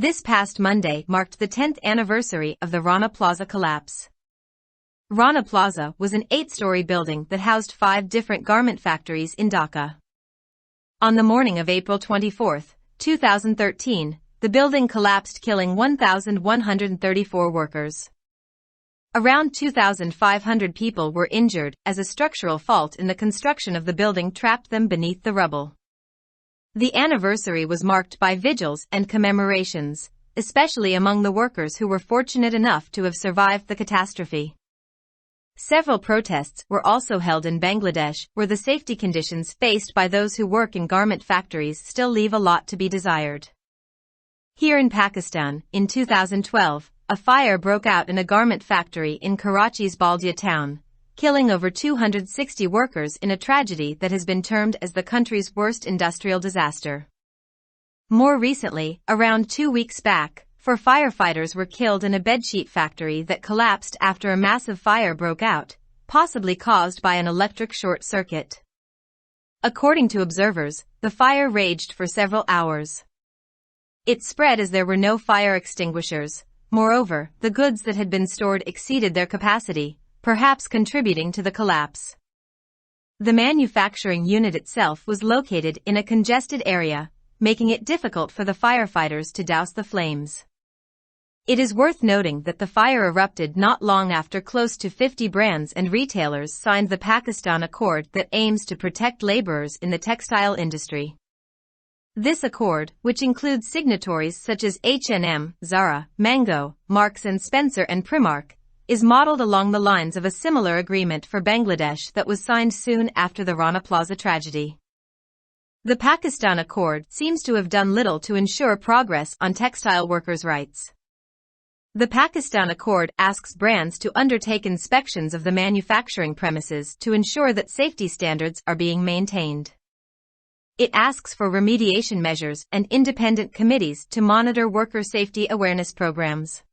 This past Monday marked the 10th anniversary of the Rana Plaza collapse. Rana Plaza was an 8-story building that housed 5 different garment factories in Dhaka. On the morning of April 24, 2013, the building collapsed, killing 1,134 workers. Around 2,500 people were injured as a structural fault in the construction of the building trapped them beneath the rubble. The anniversary was marked by vigils and commemorations, especially among the workers who were fortunate enough to have survived the catastrophe. Several protests were also held in Bangladesh, where the safety conditions faced by those who work in garment factories still leave a lot to be desired. Here in Pakistan, in 2012, a fire broke out in a garment factory in Karachi's Baldia town, killing over 260 workers in a tragedy that has been termed as the country's worst industrial disaster. More recently, around 2 weeks back, 4 firefighters were killed in a bedsheet factory that collapsed after a massive fire broke out, possibly caused by an electric short circuit. According to observers, the fire raged for several hours. It spread as there were no fire extinguishers. Moreover, the goods that had been stored exceeded their capacity, perhaps contributing to the collapse. The manufacturing unit itself was located in a congested area, making it difficult for the firefighters to douse the flames. It is worth noting that the fire erupted not long after close to 50 brands and retailers signed the Pakistan Accord that aims to protect laborers in the textile industry. This accord, which includes signatories such as H&M, Zara, Mango, Marks & Spencer and Primark, is modeled along the lines of a similar agreement for Bangladesh that was signed soon after the Rana Plaza tragedy. The Pakistan Accord seems to have done little to ensure progress on textile workers' rights. The Pakistan Accord asks brands to undertake inspections of the manufacturing premises to ensure that safety standards are being maintained. It asks for remediation measures and independent committees to monitor worker safety awareness programs.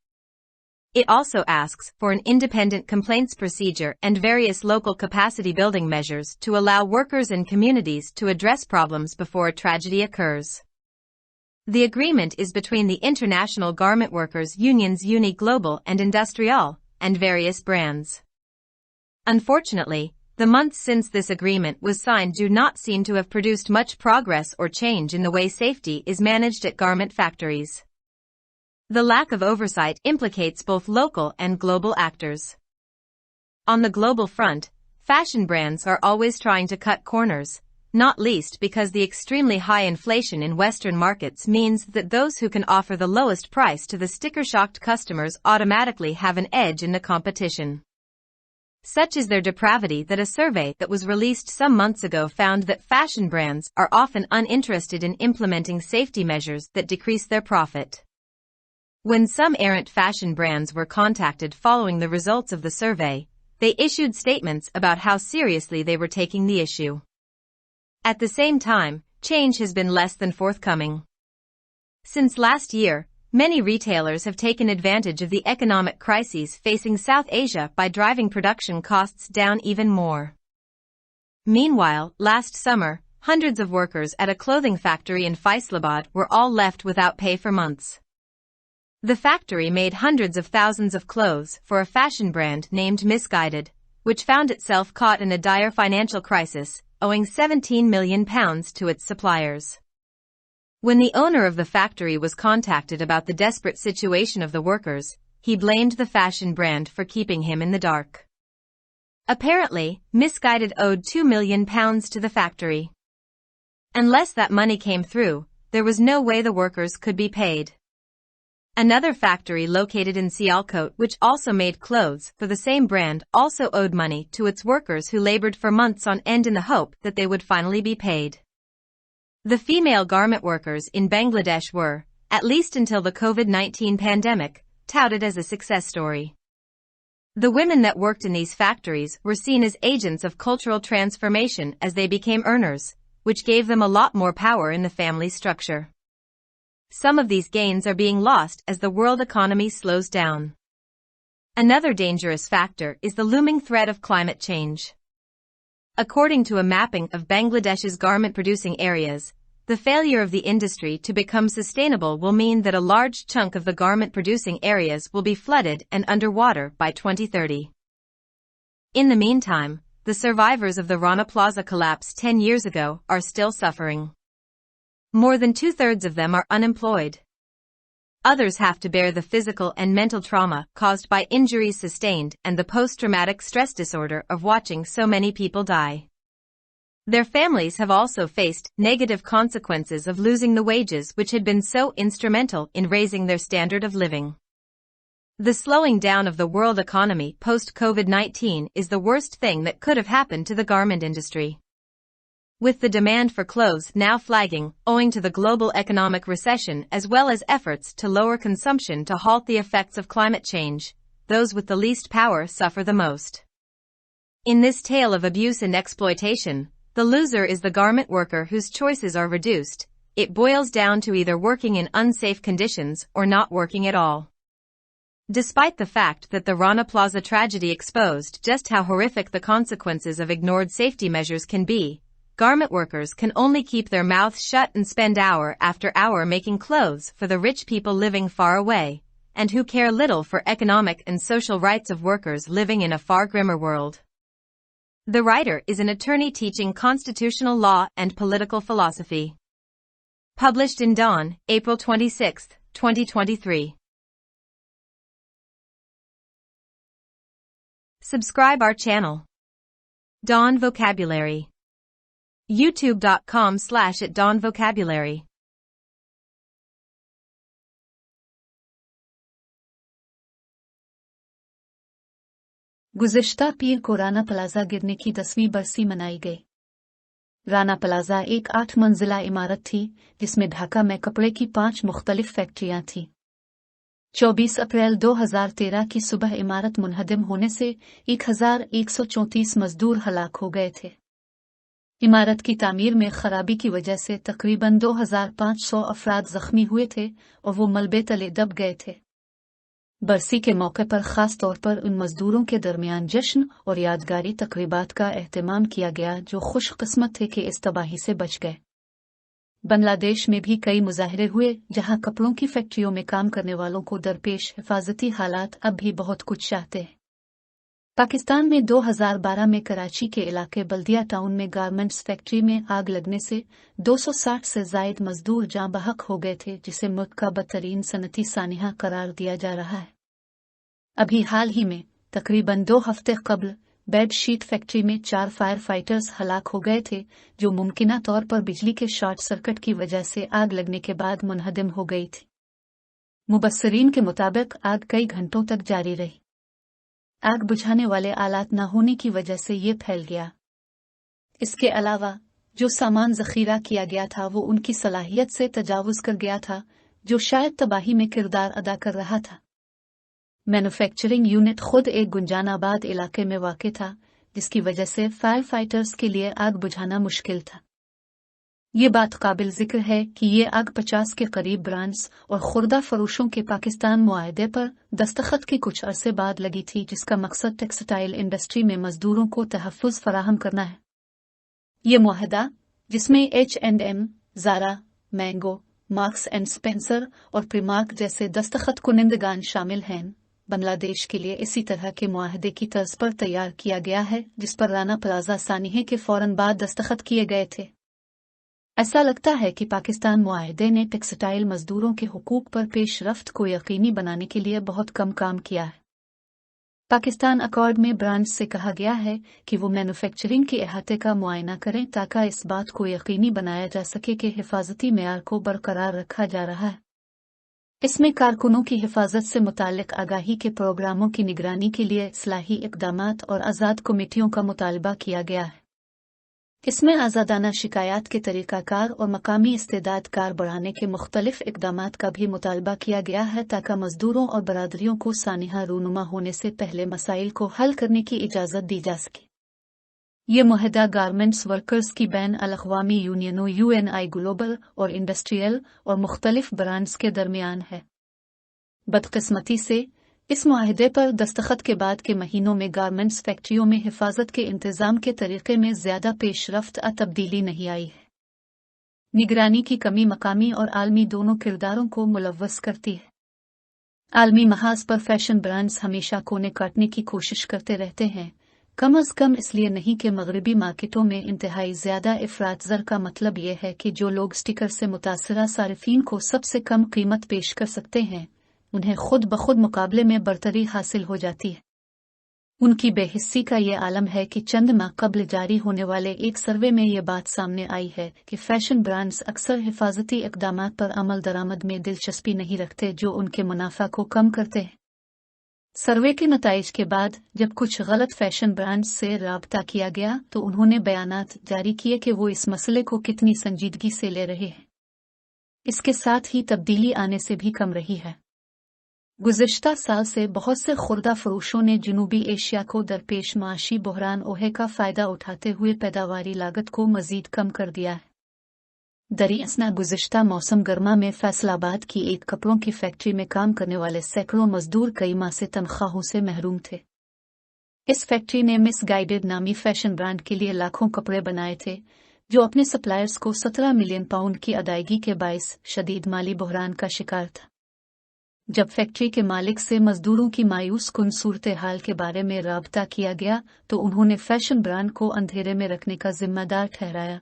It also asks for an independent complaints procedure and various local capacity building measures to allow workers and communities to address problems before a tragedy occurs. The agreement is between the International Garment Workers Unions Uni Global and Industrial, and various brands. Unfortunately, the months since this agreement was signed do not seem to have produced much progress or change in the way safety is managed at garment factories. The lack of oversight implicates both local and global actors. On the global front, fashion brands are always trying to cut corners, not least because the extremely high inflation in Western markets means that those who can offer the lowest price to the sticker-shocked customers automatically have an edge in the competition. Such is their depravity that a survey that was released some months ago found that fashion brands are often uninterested in implementing safety measures that decrease their profit. When some errant fashion brands were contacted following the results of the survey, they issued statements about how seriously they were taking the issue. At the same time, change has been less than forthcoming. Since last year, many retailers have taken advantage of the economic crises facing South Asia by driving production costs down even more. Meanwhile, last summer, hundreds of workers at a clothing factory in Faisalabad were all left without pay for months. The factory made hundreds of thousands of clothes for a fashion brand named Misguided, which found itself caught in a dire financial crisis, owing £17 million to its suppliers. When the owner of the factory was contacted about the desperate situation of the workers, he blamed the fashion brand for keeping him in the dark. Apparently, Misguided owed £2 million to the factory. Unless that money came through, there was no way the workers could be paid. Another factory located in Sialkot, which also made clothes for the same brand, also owed money to its workers who labored for months on end in the hope that they would finally be paid. The female garment workers in Bangladesh were, at least until the COVID-19 pandemic, touted as a success story. The women that worked in these factories were seen as agents of cultural transformation as they became earners, which gave them a lot more power in the family structure. Some of these gains are being lost as the world economy slows down. Another dangerous factor is the looming threat of climate change. According to a mapping of Bangladesh's garment-producing areas, The failure of the industry to become sustainable will mean that a large chunk of the garment-producing areas will be flooded and underwater by 2030. In the meantime, the survivors of the Rana Plaza collapse 10 years ago are still suffering. More than 2/3 of them are unemployed. Others have to bear the physical and mental trauma caused by injuries sustained and the post-traumatic stress disorder of watching so many people die. Their families have also faced negative consequences of losing the wages which had been so instrumental in raising their standard of living. The slowing down of the world economy post-COVID-19 is the worst thing that could have happened to the garment industry. With the demand for clothes now flagging, owing to the global economic recession as well as efforts to lower consumption to halt the effects of climate change, those with the least power suffer the most. In this tale of abuse and exploitation, the loser is the garment worker whose choices are reduced. It boils down to either working in unsafe conditions or not working at all. Despite the fact that the Rana Plaza tragedy exposed just how horrific the consequences of ignored safety measures can be, garment workers can only keep their mouths shut and spend hour after hour making clothes for the rich people living far away, and who care little for economic and social rights of workers living in a far grimmer world. The writer is an attorney teaching constitutional law and political philosophy. Published in Dawn, April 26, 2023. Subscribe our channel. Dawn Vocabulary. youtube.com/@dawnvocabulary. गुज़िश्ता पीर को Rana plaza गिरने की 10वीं बरसी मनाई गई। Rana plaza एक 8 मंजिला इमारत थी जिसमें ढाका में कपड़े की 5 मुख्तलिफ फैक्ट्रियां थीं। 24 अप्रैल 2013 की सुबह इमारत मुनहदम होने से 1134 मजदूर हलाक हो गए थे। इमारत की तामीर में खराबी की वजह से तकरीबन 2500 अफराद जख्मी हुए थे और वो मलबे तले दब गए थे। बरसी के मौके पर खास तौर पर उन मजदूरों के दरमियान जश्न और यादगारी तकरीबात का एहतमाम किया गया जो खुशकिस्मत थे कि इस तबाही से बच गए। बांग्लादेश में भी कई मुजाहिरे हुए जहां कपड़ों की फैक्ट्रियों में काम करने वालों को दरपेश हिफाजती हालात अब भी बहुत कुछ चाहते हैं। पाकिस्तान में 2012 में कराची के इलाके बल्दिया टाउन में गारमेंट्स फैक्ट्री में आग लगने से 260 से जायद मजदूर जाँ बहक हो गए थे जिसे मुल्क का बदतरीन सनती सानिहा करार दिया जा रहा है। अभी हाल ही में तकरीबन 2 हफ्ते कबल बेड शीट फैक्ट्री में 4 फायर फाइटर्स हलाक हो गए थे जो मुमकिना तौर पर बिजली के शॉर्ट सर्किट की वजह से आग लगने के बाद मुनहदम हो गई थी। मुबस्सरीन के मुताबिक आग कई घंटों तक जारी रही। आग बुझाने वाले आलात न होने की वजह से ये फैल गया। इसके अलावा जो सामान जखीरा किया गया था वो उनकी सलाहियत से तजावुज कर गया था जो शायद तबाही में किरदार अदा कर रहा था। मैन्युफैक्चरिंग यूनिट खुद एक गुंजानाबाद इलाके में वाक़ था जिसकी वजह से फायर फाइटर्स के लिए आग बुझाना मुश्किल था। ये बात काबिल जिक्र है कि ये आग 50 के करीब ब्रांड्स और खुर्दा फरोशों के पाकिस्तान मुआहदे पर दस्तखत के कुछ अरसे बाद लगी थी जिसका मकसद टेक्सटाइल इंडस्ट्री में मजदूरों को तहफ़्फ़ुज़ फराहम करना है। ये मुआहदा जिसमें H&M, Zara, Mango, Marks and Spencer और प्रीमार्क जैसे दस्तखत कुनिंदगान शामिल हैं, बांग्लादेश के लिए इसी तरह के मुआहदे की तर्ज पर तैयार किया गया है जिस पर राना प्लाजा सानिहे के फौरन बाद दस्तखत किए गए थे। ऐसा लगता है कि पाकिस्तान मुआहदे ने टेक्सटाइल मजदूरों के हुकूक पर पेशरफ्त को यकीनी बनाने के लिए बहुत कम काम किया है। पाकिस्तान अकॉर्ड में ब्रांड्स से कहा गया है कि वो मैन्युफैक्चरिंग के अहाते का मुआयना करें ताकि इस बात को यकीनी बनाया जा सके कि हिफाजती मेयार को बरकरार रखा जा रहा है। इसमें कारकुनों की हिफाजत से मुताल्लिक आगाही के प्रोग्रामों की निगरानी के लिए इस्लाही इक़दामात और आज़ाद कमेटियों का मुतालबा किया गया है। इसमें आज़ादाना शिकायत के तरीक़ाकार और मकामी इस्तेदादकार बढ़ाने के मुख्तलिफ इक़दामात का भी मुतालबा किया गया है ताकि मजदूरों और बरादरियों को सानिहा रूनुमा होने से पहले मसाइल को हल करने की इजाज़त दी जा सके। ये मुआहदा गारमेंट्स वर्कर्स की बैन अल-अक़वामी यूनियनों UNI ग्लोबल और इंडस्ट्रियल और मुख्तलिफ ब्रांड्स के दरमियान है। बदकिस्मती से इस मुआहदे पर दस्तखत के बाद के महीनों में गारमेंट्स फैक्ट्रियों में हिफाजत के इंतज़ाम के तरीक़े में ज़्यादा पेशरफ्त तब्दीली नहीं आई है। निगरानी की कमी मकामी और आलमी दोनों किरदारों को मुलव्वस करती है। आलमी महाज पर फैशन ब्रांड्स हमेशा कोने काटने की कोशिश करते रहते हैं, कम अज कम इसलिए नहीं कि मगरबी मार्केटों में इंतहाई ज्यादा इफरात ज़र का मतलब यह है कि जो लोग स्टिकर से मुतासरा सारिफीन को सबसे कम कीमत पेश कर सकते हैं, उन्हें खुद बखुद मुकाबले में बरतरी हासिल हो जाती है। उनकी बेहिस्सी का ये आलम है कि चंद माह कबल जारी होने वाले एक सर्वे में ये बात सामने आई है कि फैशन ब्रांड्स अक्सर हिफाजती इक़दामात पर अमल दरामद में दिलचस्पी नहीं रखते जो उनके मुनाफा को कम करते हैं। सर्वे के नताइज के बाद जब कुछ गलत फैशन ब्रांड्स से राब्ता किया गया तो उन्होंने बयानात जारी किए कि वो इस मसले को कितनी संजीदगी से ले रहे हैं। इसके साथ ही तब्दीली आने से भी कम रही है। गुज़िश्ता साल से बहुत से खुर्दा फरोशों ने जनूबी एशिया को दरपेश माशी बहरान ओहे का फ़ायदा उठाते हुए पैदावारी लागत को मज़ीद कम कर दिया है। दरियासना गुज़िश्ता मौसम गर्मा में फैसलाबाद की एक कपड़ों की फैक्ट्री में काम करने वाले सैकड़ों मजदूर कई माह से तनख्वाहों से महरूम थे। इस फैक्ट्री ने मिस गाइडेड नामी फैशन ब्रांड के लिए लाखों कपड़े बनाए थे, जो अपने सप्लायर्स को 17 मिलियन पाउंड की अदायगी के बाइस शदीद माली बहरान का शिकार था। जब फैक्ट्री के मालिक से मजदूरों की मायूस कुन सूरत हाल के बारे में राब्ता किया गया तो उन्होंने फैशन ब्रांड को अंधेरे में रखने का जिम्मेदार ठहराया।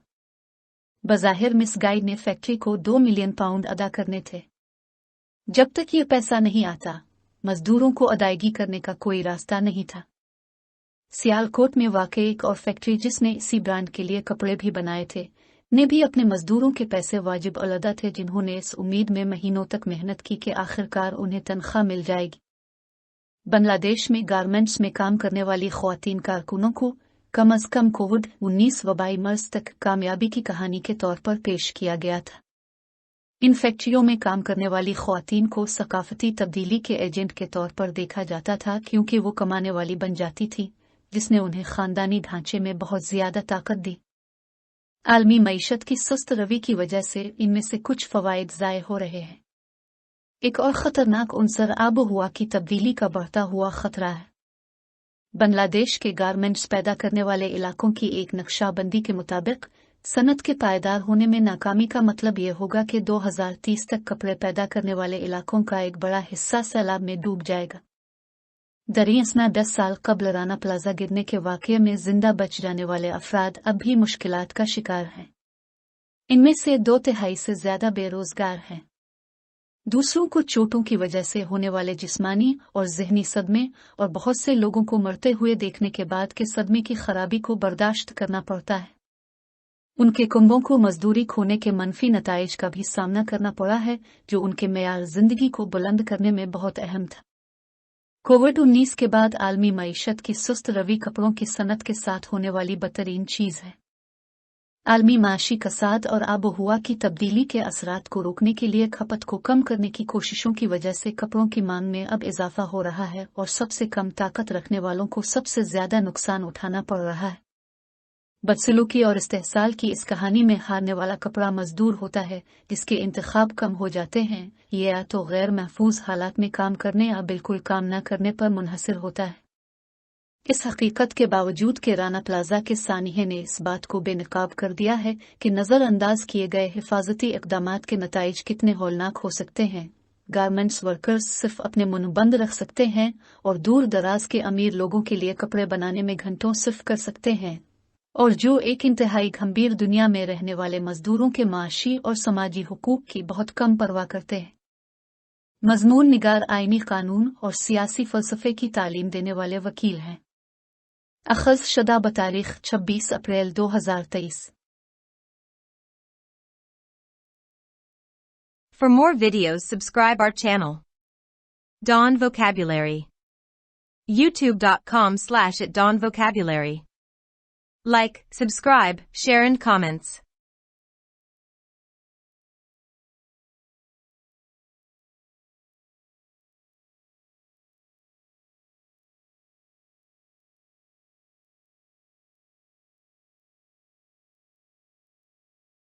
बज़ाहिर मिस गाइड ने फैक्ट्री को 2 मिलियन पाउंड अदा करने थे। जब तक ये पैसा नहीं आता, मजदूरों को अदायगी करने का कोई रास्ता नहीं था। सियालकोट में वाक़ई एक और फैक्ट्री जिसने इसी ब्रांड के लिए कपड़े भी बनाए थे, ने भी अपने मजदूरों के पैसे वाजिब अलदा थे, जिन्होंने इस उम्मीद में महीनों तक मेहनत की कि आखिरकार उन्हें तनख्वाह मिल जाएगी। बांग्लादेश में गारमेंट्स में काम करने वाली ख्वातीन कारकुनों को कम अज कम कोविड-19 वबाई मर्ज तक कामयाबी की कहानी के तौर पर पेश किया गया था। इन फैक्ट्रियों में काम करने वाली ख्वातीन को सकाफती तब्दीली के एजेंट के तौर पर देखा जाता था, क्योंकि वो कमाने वाली बन जाती थी, जिसने उन्हें खानदानी ढांचे में बहुत ज्यादा ताकत दी। आलमी मईशत की सुस्त रवि की वजह से इनमें से कुछ फवायद ज़ाय हो रहे हैं। एक और ख़तरनाक उनसर आबोहवा की तब्दीली का बढ़ता हुआ खतरा है। बांग्लादेश के गारमेंट्स पैदा करने वाले इलाकों की एक नक्शाबंदी के मुताबिक सनत के पायदार होने में नाकामी का मतलब ये होगा कि 2030 तक कपड़े पैदा करने वाले इलाकों का एक बड़ा हिस्सा सैलाब में डूब जाएगा। दरियासना 10 साल कबल राना प्लाजा गिरने के वाक़ये में जिंदा बच जाने वाले अफराद अब भी मुश्किलात का शिकार हैं। इनमें से 2/3 से ज्यादा बेरोजगार हैं। दूसरों को चोटों की वजह से होने वाले जिस्मानी और ज़हनी सदमे और बहुत से लोगों को मरते हुए देखने के बाद के सदमे की खराबी को बर्दाश्त करना पड़ता है। उनके कुंबों को मजदूरी खोने के मनफी नताइज का भी सामना करना पड़ा है, जो उनके मेयार जिंदगी को बुलंद करने में बहुत अहम था। कोविड-19 के बाद आलमी मईशत की सुस्त रवि कपड़ों की सनत के साथ होने वाली बदतरीन चीज़ है। आलमी माशी कसाद और आबोहवा की तब्दीली के असरात को रोकने के लिए खपत को कम करने की कोशिशों की वजह से कपड़ों की मांग में अब इजाफा हो रहा है और सबसे कम ताकत रखने वालों को सबसे ज्यादा नुकसान उठाना पड़ रहा है। बदसलूकी और इस्तेहसाल की इस कहानी में हारने वाला कपड़ा मजदूर होता है, जिसके इंतखाब कम हो जाते हैं। ये या तो गैर महफूज हालात में काम करने या बिल्कुल काम न करने पर मुनहसर होता है। इस हकीकत के बावजूद कि राना प्लाजा के सानिहे ने इस बात को बेनकाब कर दिया है कि नज़रअंदाज किए गए हिफाजती इक़दामात के नताइज कितने हौलनाक हो सकते हैं, गारमेंट्स वर्कर्स सिर्फ अपने मुंह बंद रख सकते हैं और दूर दराज के अमीर लोगों के लिए कपड़े बनाने में घंटों सिर्फ कर सकते हैं, और जो एक इंतहाई गंभीर दुनिया में रहने वाले मजदूरों के माशी और समाजी हुकूक की बहुत कम परवाह करते हैं। मजमून निगार आईनी कानून और सियासी फलसफे की तालीम देने वाले वकील हैं। अखज़ शदा बतारीख 26 अप्रैल 2023। For more videos, subscribe our channel. Dawn Vocabulary. YouTube.com/@dawnvocabulary. Like, subscribe, share and comments.